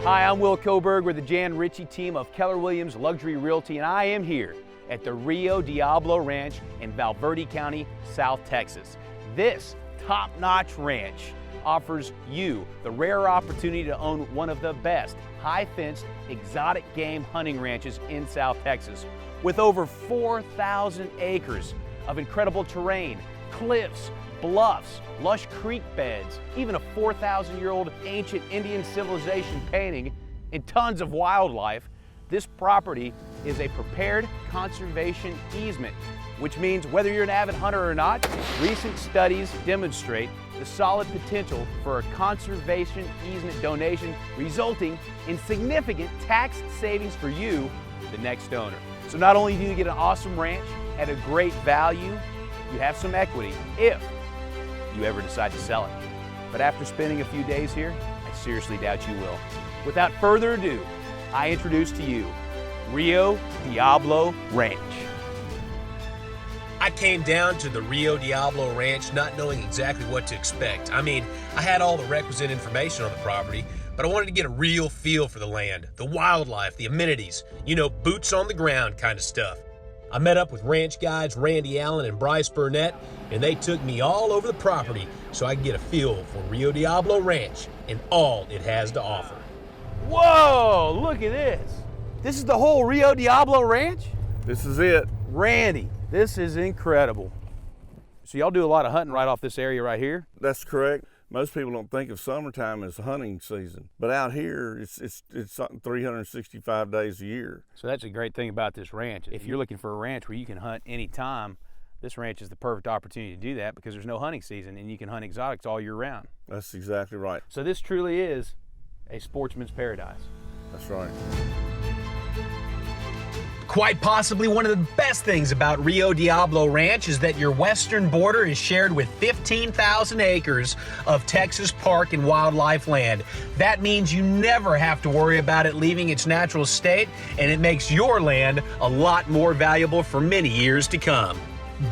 Hi, I'm Will Coburg with the Jan Ritchie team of Keller Williams Luxury Realty, and I am here at the Rio Diablo Ranch in Val Verde County, South Texas. This top-notch ranch offers you the rare opportunity to own one of the best high-fenced exotic game hunting ranches in South Texas, with over 4,000 acres of incredible terrain, cliffs, bluffs, lush creek beds, even a 4,000-year-old ancient Indian civilization painting, and tons of wildlife. This property is a prepared conservation easement, which means whether you're an avid hunter or not, recent studies demonstrate the solid potential for a conservation easement donation, resulting in significant tax savings for you, the next owner. So not only do you get an awesome ranch at a great value, you have some equity if you ever decide to sell it. But after spending a few days here, I seriously doubt you will. Without further ado, I introduce to you Rio Diablo Ranch. I came down to the Rio Diablo Ranch not knowing exactly what to expect. I mean, I had all the requisite information on the property, but I wanted to get a real feel for the land, the wildlife, the amenities, you know, boots on the ground kind of stuff. I met up with ranch guides Randy Allen and Bryce Burnett, and they took me all over the property so I could get a feel for Rio Diablo Ranch and all it has to offer. Whoa, look at this. This is the whole Rio Diablo Ranch? This is it. Randy, this is incredible. So y'all do a lot of hunting right off this area right here? That's correct. Most people don't think of summertime as hunting season, but out here it's 365 days a year. So that's a great thing about this ranch. If you're looking for a ranch where you can hunt anytime, this ranch is the perfect opportunity to do that because there's no hunting season and you can hunt exotics all year round. That's exactly right. So this truly is a sportsman's paradise. That's right. Quite possibly one of the best things about Rio Diablo Ranch is that your western border is shared with 15,000 acres of Texas park and wildlife land. That means you never have to worry about it leaving its natural state, and it makes your land a lot more valuable for many years to come.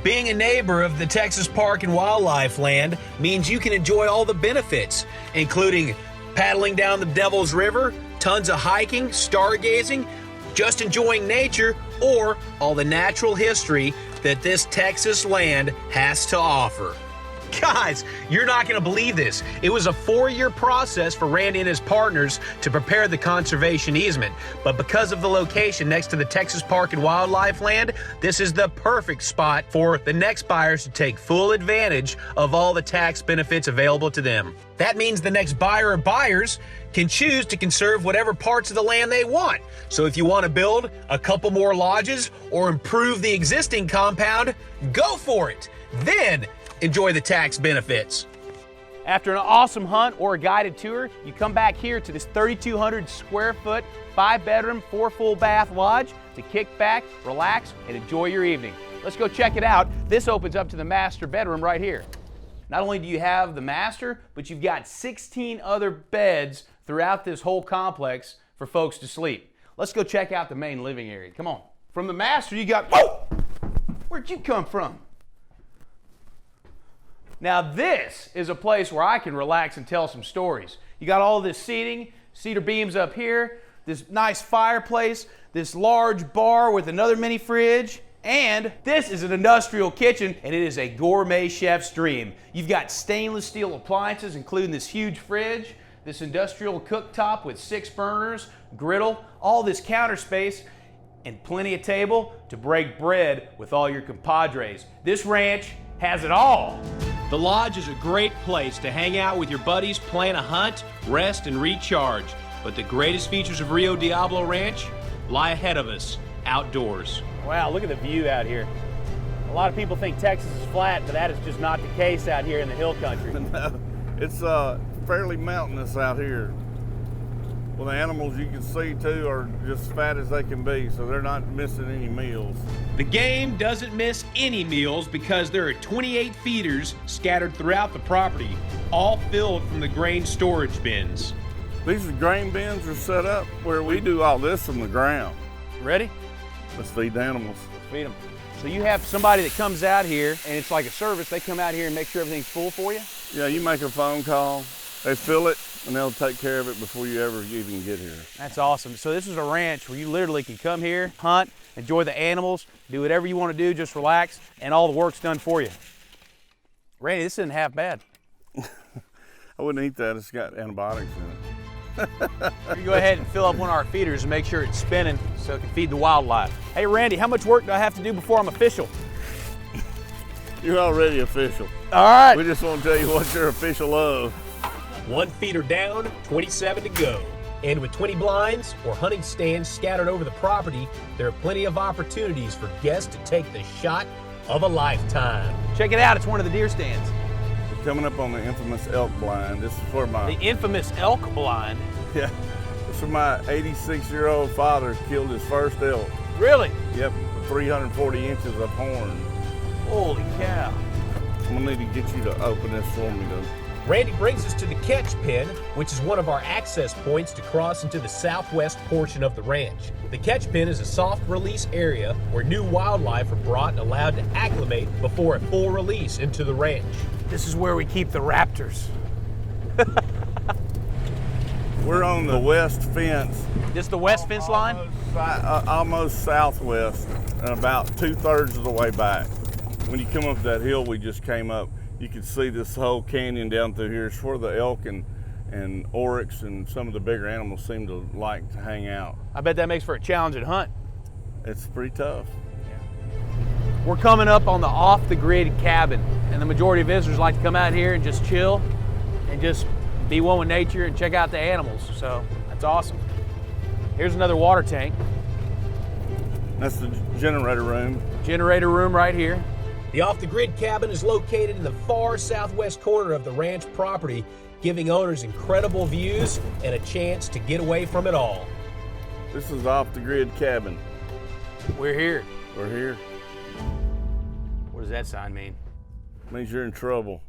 Being a neighbor of the Texas park and wildlife land means you can enjoy all the benefits, including paddling down the Devil's River, tons of hiking, stargazing, just enjoying nature, or all the natural history that this Texas land has to offer. Guys, you're not going to believe this. It was a 4-year process for Randy and his partners to prepare the conservation easement, but because of the location next to the Texas Park and Wildlife land, this is the perfect spot for the next buyers to take full advantage of all the tax benefits available to them. That means the next buyer or buyers can choose to conserve whatever parts of the land they want. So if you want to build a couple more lodges or improve the existing compound, go for it. Then enjoy the tax benefits. After an awesome hunt or a guided tour, you come back here to this 3,200 square foot, 5-bedroom, 4 full bath lodge to kick back, relax, and enjoy your evening. Let's go check it out. This opens up to the master bedroom right here. Not only do you have the master, but you've got 16 other beds throughout this whole complex for folks to sleep. Let's go check out the main living area. Come on. From the master, you got, whoa! Where'd you come from? Now this is a place where I can relax and tell some stories. You got all this seating, cedar beams up here, this nice fireplace, this large bar with another mini fridge, and this is an industrial kitchen, and it is a gourmet chef's dream. You've got stainless steel appliances, including this huge fridge, this industrial cooktop with 6 burners, griddle, all this counter space, and plenty of table to break bread with all your compadres. This ranch has it all. The lodge is a great place to hang out with your buddies, plan a hunt, rest, and recharge. But the greatest features of Rio Diablo Ranch lie ahead of us, outdoors. Wow, look at the view out here. A lot of people think Texas is flat, but that is just not the case out here in the hill country. No, it's fairly mountainous out here. Well, the animals you can see too are just fat as they can be, so they're not missing any meals. The game doesn't miss any meals because there are 28 feeders scattered throughout the property, all filled from the grain storage bins. These grain bins are set up where we do all this from the ground. Ready? Let's feed the animals. Let's feed them. So you have somebody that comes out here, and it's like a service. They come out here and make sure everything's full for you? Yeah, you make a phone call, They fill it, and they'll take care of it before you ever even get here. That's awesome. So this is a ranch where you literally can come here, hunt, enjoy the animals, do whatever you want to do, just relax, and all the work's done for you. Randy, this isn't half bad. I wouldn't eat that. It's got antibiotics in it. You go ahead and fill up one of our feeders and make sure it's spinning so it can feed the wildlife. Hey, Randy, how much work do I have to do before I'm official? You're already official. All right. We just want to tell you what you're official of. 1 feeder down, 27 to go. And with 20 blinds or hunting stands scattered over the property, there are plenty of opportunities for guests to take the shot of a lifetime. Check it out. It's one of the deer stands. We're coming up on the infamous elk blind. This is for my... The infamous elk blind. Yeah. This is for my 86-year-old father killed his first elk. Really? Yep, with 340 inches of horn. Holy cow. I'm gonna need to get you to open this for me though. Randy brings us to the catch pen, which is one of our access points to cross into the southwest portion of the ranch. The catch pen is a soft release area where new wildlife are brought and allowed to acclimate before a full release into the ranch. This is where we keep the raptors. We're on the west fence. This the west fence line? Almost southwest, and about 2/3 of the way back. When you come up that hill we just came up, you can see this whole canyon down through here. It's where the elk and oryx and some of the bigger animals seem to like to hang out. I bet that makes for a challenging hunt. It's pretty tough. We're coming up on the off-the-grid cabin, and the majority of visitors like to come out here and just chill and just be one with nature and check out the animals. So that's awesome. Here's another water tank. That's the generator room. Generator room right here. The off-the-grid cabin is located in the far southwest corner of the ranch property, giving owners incredible views and a chance to get away from it all. This is the off-the-grid cabin. We're here. We're here. What does that sign mean? Means you're in trouble.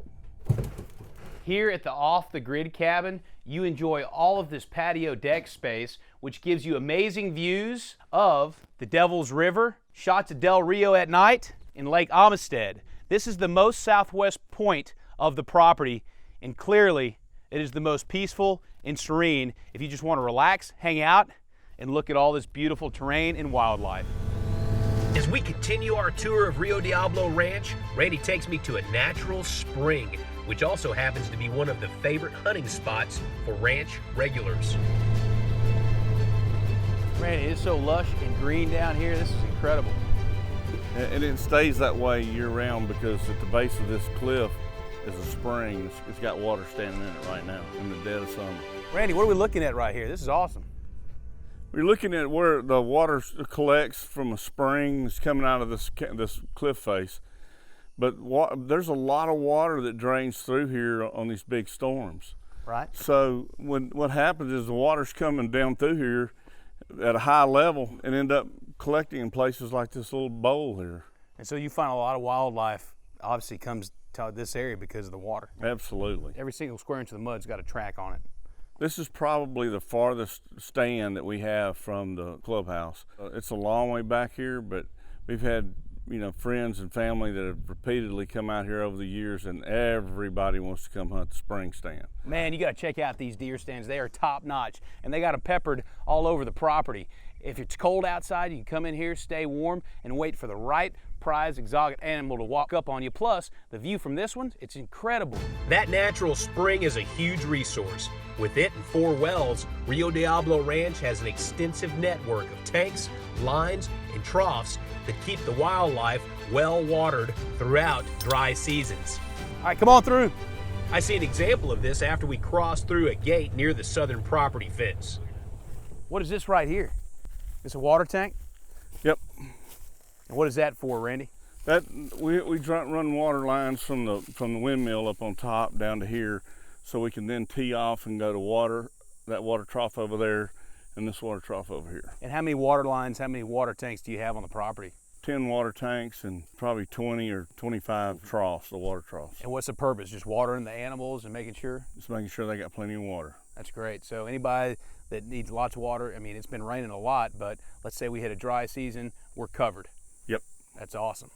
Here at the off-the-grid cabin, you enjoy all of this patio deck space, which gives you amazing views of the Devil's River, shots of Del Rio at night, in Lake Amistad. This is the most southwest point of the property, and clearly it is the most peaceful and serene if you just want to relax, hang out, and look at all this beautiful terrain and wildlife. As we continue our tour of Rio Diablo Ranch, Randy takes me to a natural spring, which also happens to be one of the favorite hunting spots for ranch regulars. Randy, it's so lush and green down here. This is incredible. And it stays that way year-round because at the base of this cliff is a spring. It's got water standing in it right now in the dead of summer. Randy, what are we looking at right here? This is awesome. We're looking at where the water collects from a spring that's coming out of this cliff face. But there's a lot of water that drains through here on these big storms. Right. So what happens is the water's coming down through here at a high level and end up collecting in places like this little bowl here. And so you find a lot of wildlife obviously comes to this area because of the water. Absolutely. Every single square inch of the mud's got a track on it. This is probably the farthest stand that we have from the clubhouse. It's a long way back here, but we've had friends and family that have repeatedly come out here over the years, and everybody wants to come hunt the spring stand. Man, you got to check out these deer stands. They are top notch, and they got them peppered all over the property. If it's cold outside, you can come in here, stay warm, and wait for the right prize exotic animal to walk up on you. Plus, the view from this one, it's incredible. That natural spring is a huge resource. With it and 4 wells, Rio Diablo Ranch has an extensive network of tanks, lines, and troughs that keep the wildlife well watered throughout dry seasons. All right, come on through. I see an example of this after we cross through a gate near the southern property fence. What is this right here? It's a water tank? Yep. And what is that for, Randy? That we run water lines from the windmill up on top down to here, so we can then tee off and go to that water trough over there and this water trough over here. And how many water lines, how many water tanks do you have on the property? 10 water tanks and probably 20 or 25 troughs, the water troughs. And what's the purpose? Just watering the animals and making sure? Just making sure they got plenty of water. That's great. So anybody that needs lots of water, I mean, it's been raining a lot, but let's say we hit a dry season, we're covered. Yep. That's awesome.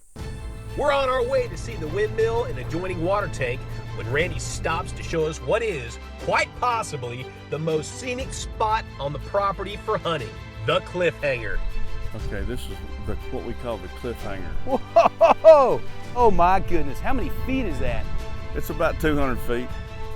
We're on our way to see the windmill and adjoining water tank when Randy stops to show us what is, quite possibly, the most scenic spot on the property for hunting, the Cliffhanger. Okay, this is what we call the Cliffhanger. Whoa! Oh my goodness, how many feet is that? It's about 200 feet.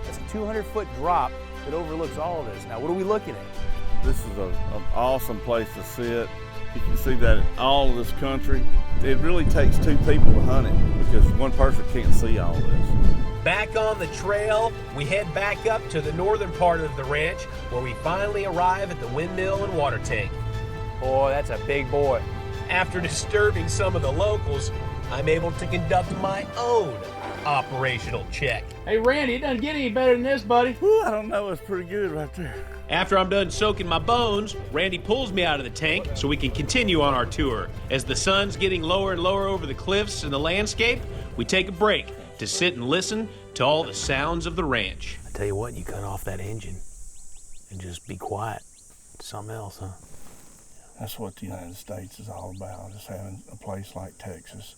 That's a 200-foot drop that overlooks all of this. Now, what are we looking at? This is an awesome place to sit. You can see that all of this country, it really takes two people to hunt it because one person can't see all this. Back on the trail, we head back up to the northern part of the ranch where we finally arrive at the windmill and water tank. Boy, that's a big boy. After disturbing some of the locals, I'm able to conduct my own operational check. Hey, Randy, it doesn't get any better than this, buddy. Whew, I don't know, it's pretty good right there. After I'm done soaking my bones, Randy pulls me out of the tank so we can continue on our tour. As the sun's getting lower and lower over the cliffs and the landscape, we take a break to sit and listen to all the sounds of the ranch. I tell you what, you cut off that engine and just be quiet. It's something else, huh? That's what the United States is all about, is having a place like Texas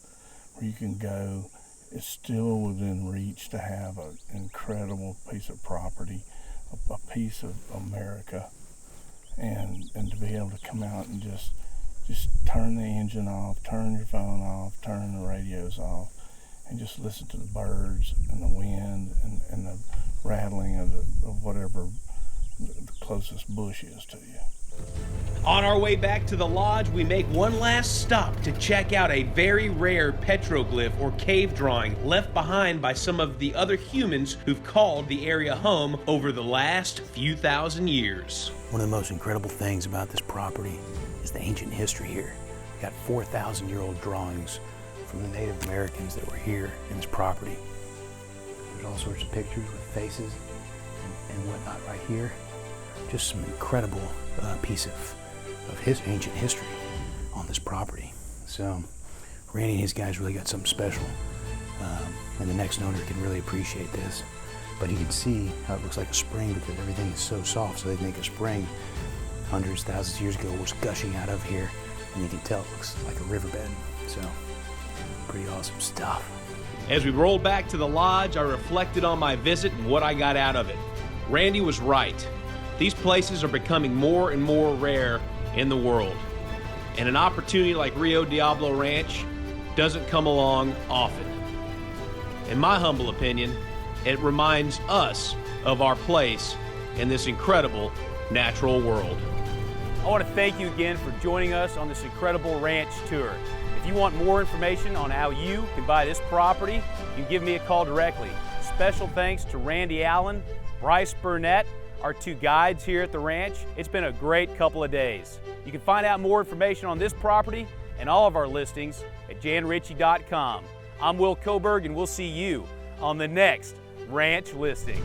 where you can go. It's still within reach to have an incredible piece of property, a piece of America, and to be able to come out and just turn the engine off, turn your phone off, turn the radios off, and just listen to the birds and the wind and the rattling of whatever the closest bush is to you. On our way back to the lodge, we make one last stop to check out a very rare petroglyph or cave drawing left behind by some of the other humans who've called the area home over the last few thousand years. One of the most incredible things about this property is the ancient history here. We got 4,000-year-old drawings from the Native Americans that were here in this property. There's all sorts of pictures with faces and whatnot right here. Just some incredible piece of his ancient history on this property. So Randy and his guys really got something special, and the next owner can really appreciate this. But you can see how it looks like a spring because everything is so soft, so they think a spring hundreds, thousands of years ago was gushing out of here, and you can tell it looks like a riverbed. So pretty awesome stuff. As we rolled back to the lodge, I reflected on my visit and what I got out of it. Randy was right. These places are becoming more and more rare in the world. And an opportunity like Rio Diablo Ranch doesn't come along often. In my humble opinion, it reminds us of our place in this incredible natural world. I want to thank you again for joining us on this incredible ranch tour. If you want more information on how you can buy this property, you can give me a call directly. Special thanks to Randy Allen, Bryce Burnett, our two guides here at the ranch. It's been a great couple of days. You can find out more information on this property and all of our listings at janritchie.com. I'm Will Coburg, and we'll see you on the next ranch listing.